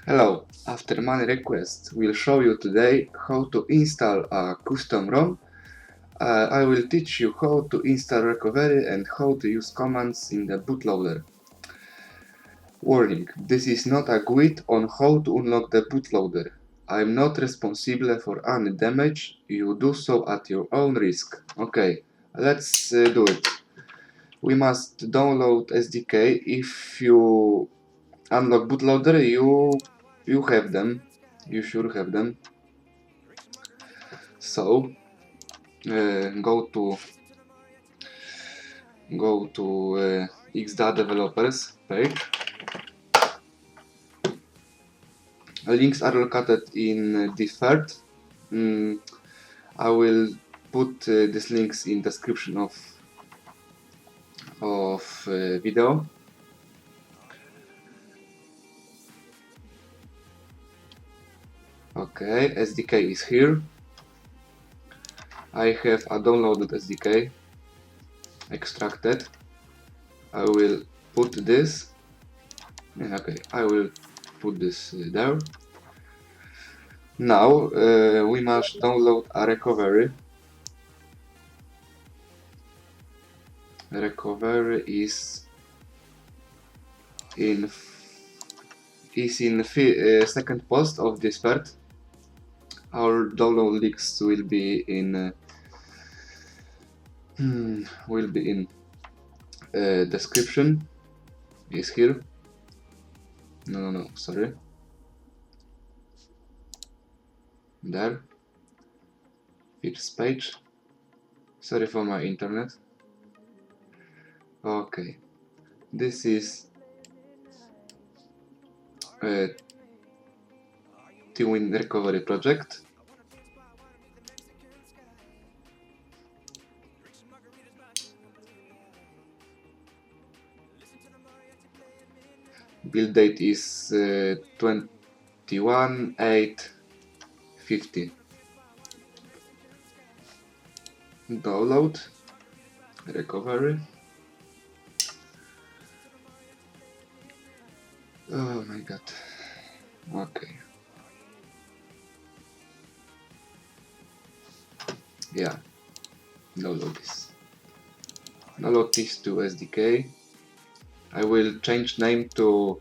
Hello, after many requests, we'll show you today how to install a custom ROM. I will teach you how to install recovery and how to use commands in the bootloader. Warning, this is not a guide on how to unlock the bootloader. I am not responsible for any damage, you do so at your own risk. Okay, let's do it. We must download SDK. If you unlock bootloader, you have them. You should have them. So go to xda developers page. Links are located in default. I will put these links in description of video. Okay, SDK is here. I have a downloaded SDK extracted. I will put this. Okay, I will put this there. Now we must download a recovery. Recovery is in second post of this part. Our download links will be in description. Is here. No, sorry. There. First page. Sorry for my internet. Okay. This is Twin Recovery project. Build date is 21/8/50. Download recovery. Oh my god. Okay. Yeah. Download this. Download this to SDK. I will change name to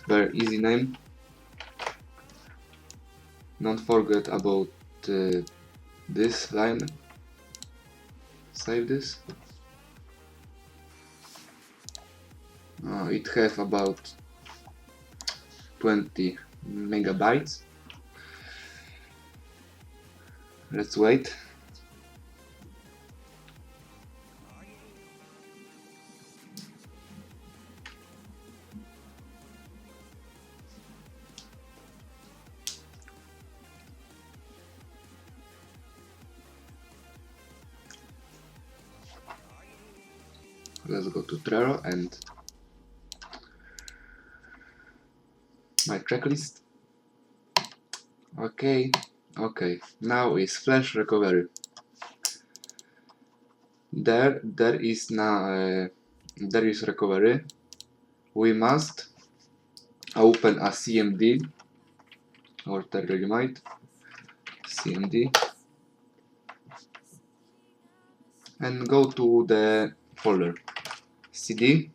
very easy name. Don't forget about this line. Save this. It have about 20 megabytes. Let's wait. Let's go to Trello and my checklist. Okay, now is flash recovery. There is recovery. We must open a CMD or terminate CMD and go to the folder CD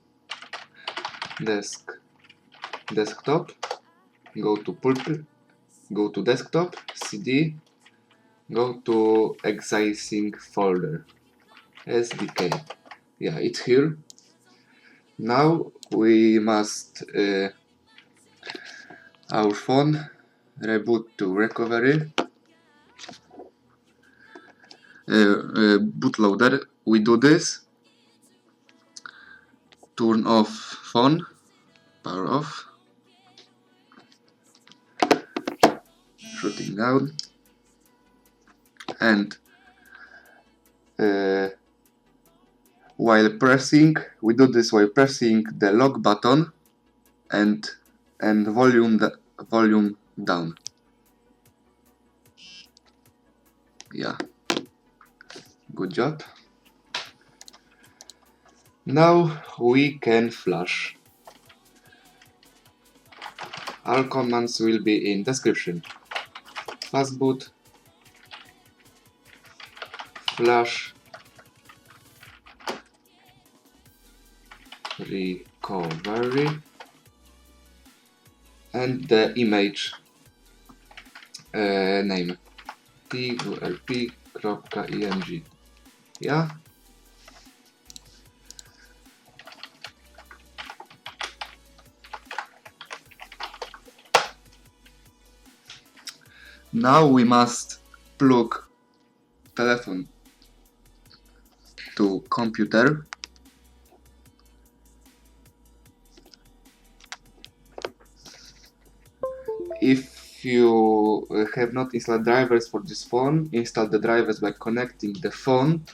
desktop, go to pulpit, go to desktop, CD, go to existing folder, SDK. Yeah, it's here. Now we must our phone reboot to recovery. Bootloader. We do this. Turn off phone. Power off. Shutting down. And while pressing, we do this while pressing the lock button and volume down. Yeah, good job. Now we can flash. All commands will be in description. Fastboot, flash recovery, and the image name pwlp.img. Yeah. Now we must plug telephone to computer. If you have not installed drivers for this phone, install the drivers by connecting the phone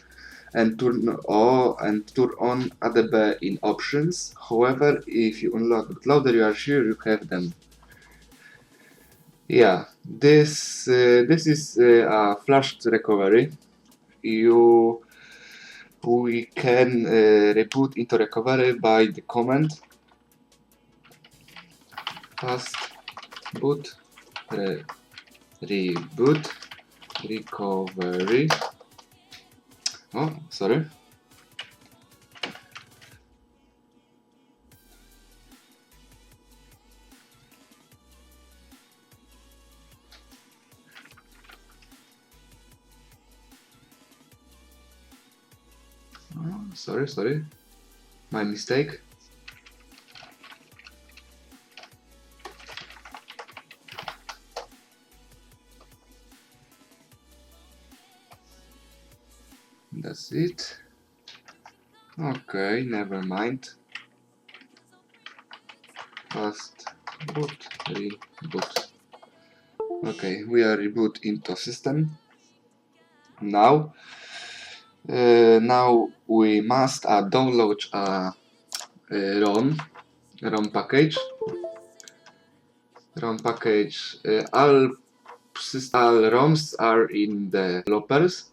and turn on ADB in options. However, if you unlock bootloader, you are sure you have them. Yeah, this is a flashed recovery. We can reboot into recovery by the command fast boot reboot recovery. Oh, sorry. Oh, sorry. My mistake. That's it. Okay, never mind. Fast boot reboot. Okay, we are reboot into system. Now we must download a ROM package. ROM package. All ROMs are in the developers.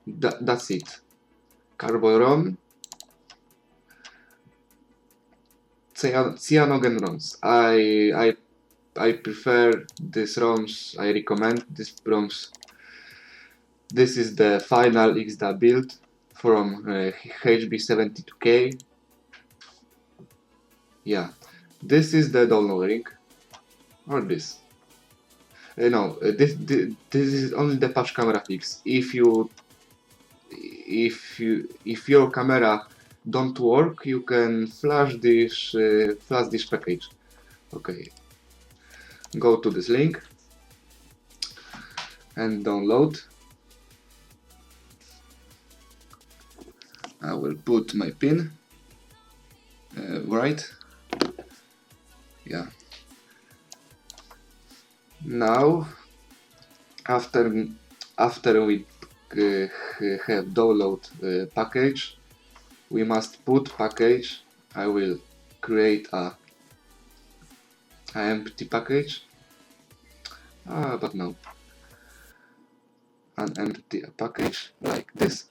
That's it. Carbo ROM, cyanogen ROMs. I prefer these ROMs. I recommend these ROMs. This is the final XDA build from HB72K. Yeah, this is the downloading, or this. No, this is only the patch camera fix. If your camera don't work, you can flash this package. Okay, go to this link and download. I will put my pin right. Yeah. Now, after we have download package, we must put package. I will create a empty package. But no, an empty package like this.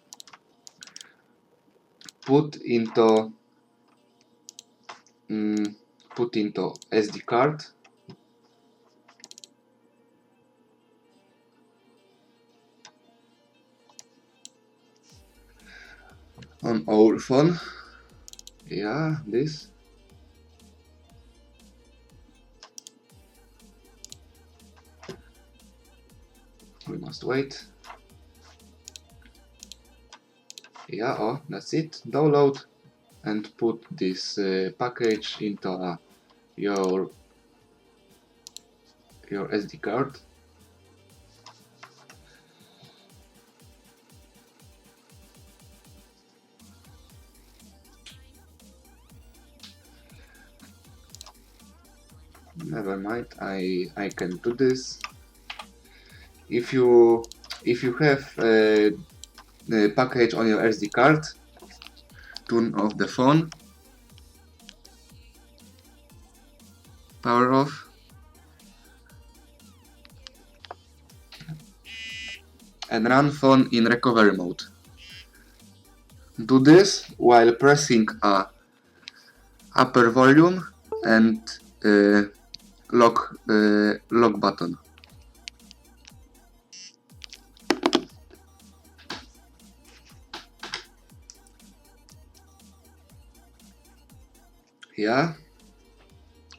Put into SD card. On our phone. Yeah, this. We must wait. Yeah, oh, that's it. Download and put this package into your SD card. Never mind, I can do this. If you have a package on your SD card, turn off the phone, power off, and run phone in recovery mode. Do this while pressing upper volume and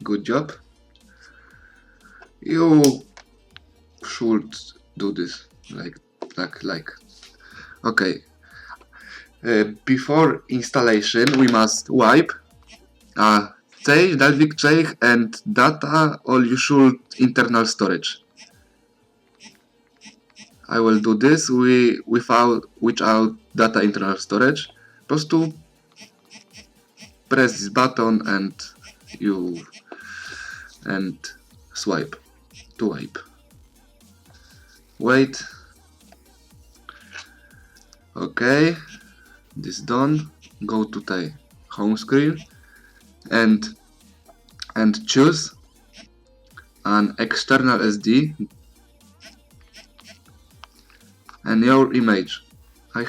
Good job. You should do this like. Okay. Before installation, we must wipe Stage, Dalvik check and data, or you should internal storage. I will do this without data internal storage. Just to press this button and swipe to wipe. Wait. Okay, this done. Go to the home screen and choose an external SD and your image. I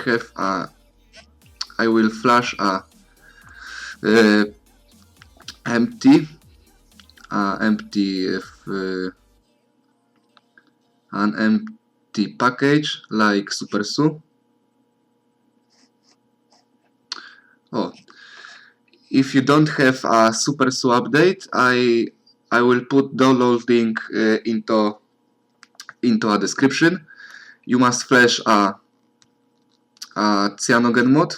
will flash a empty an empty package like SuperSU. Oh, if you don't have a SuperSU update, I will put download link into a description. You must flash a cyanogen mod.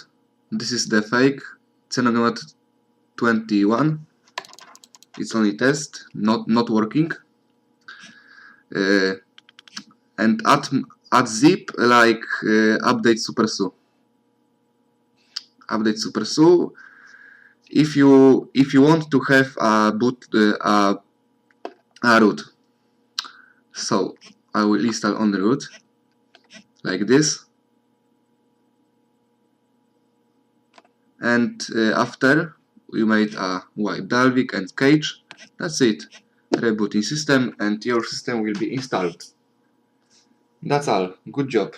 This is the fake cyanogen mod 21. It's only test, not working. And add zip like update SuperSU. Update SuperSU. If you want to have a root, so I will install on the root like this, and after we made a wipe Dalvik and cage. That's it. Rebooting system and your system will be installed. That's all. Good job.